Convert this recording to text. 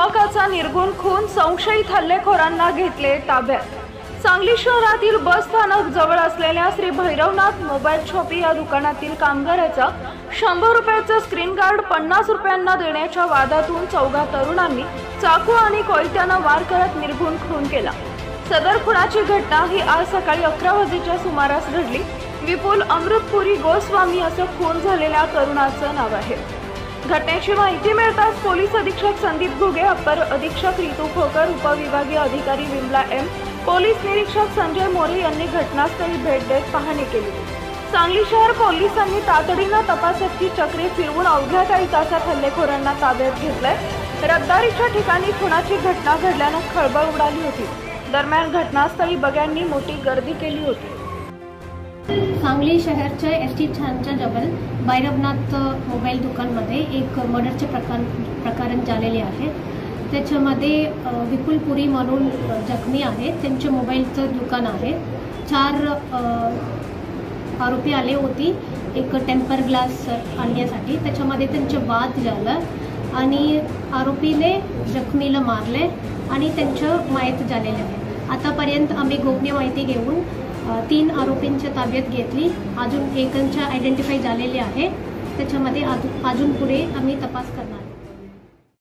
युवकाचा निर्गुण खून, संशयित हल्लेखोरांना घेतले ताब्यात। सांगली शहरातील बस स्थानक जवळ असलेल्या श्री भैरवनाथ मोबाईल शॉप या दुकानातील कामगाराचा 100 रुपयाचा स्क्रीन गार्ड 50 रुपयांना देण्याच्या वादातून चौघा तरुणांनी चाकू आणि कोयत्यानं वार करत निर्गुण खून केला। सदर खुनाची घटना ही आज सकाळी 11 वाजेच्या सुमारास घडली। विपुल अमृतपुरी गोस्वामी असं खून झालेल्या तरुणाचं नाव आहे। घटनेची माहिती मिळताच पोलीस अधीक्षक संदीप घुगे, अपर अधीक्षक रितू खोकर, उपविभागीय अधिकारी विमला एम, पोलीस निरीक्षक संजय मोरे यांनी घटनास्थळी भेट देत पाहणी केली। सांगली शहर पोलिसांनी तातडीनं तपासाची चक्रे फिरवून अवघ्या काही तासात हल्लेखोरांना ताब्यात घेतलंय। रद्दारीच्या ठिकाणी खुनाची घटना घडल्यानं खळबळ उडाली होती। दरम्यान घटनास्थळी बघ्यांनी मोठी गर्दी केली होती। सांगली शहरच्या एसटी स्टँडच्या जवळ भैरवनाथ मोबाईल दुकानमध्ये एक मर्डरचे प्रकरण झालेले आहे। त्याच्यामध्ये विपुल पुरी म्हणून जखमी आहे, त्यांचे मोबाईलचं दुकान आहे। 4 आरोपी आले होते एक टेम्पर ग्लास आणण्यासाठी। त्याच्यामध्ये त्यांचे वाद झाला आणि आरोपीने जखमीला मारले आणि त्यांचं मयत झालेले आहे। आतापर्यंत आम्ही गोपनीय माहिती घेऊन 3 आरोपींच्या ताब्यात घेतली। अजून एकांच्या आयडेंटिफाय झालेले आहे। त्याच्यामध्ये अजून पुढे आम्ही तपास करणार।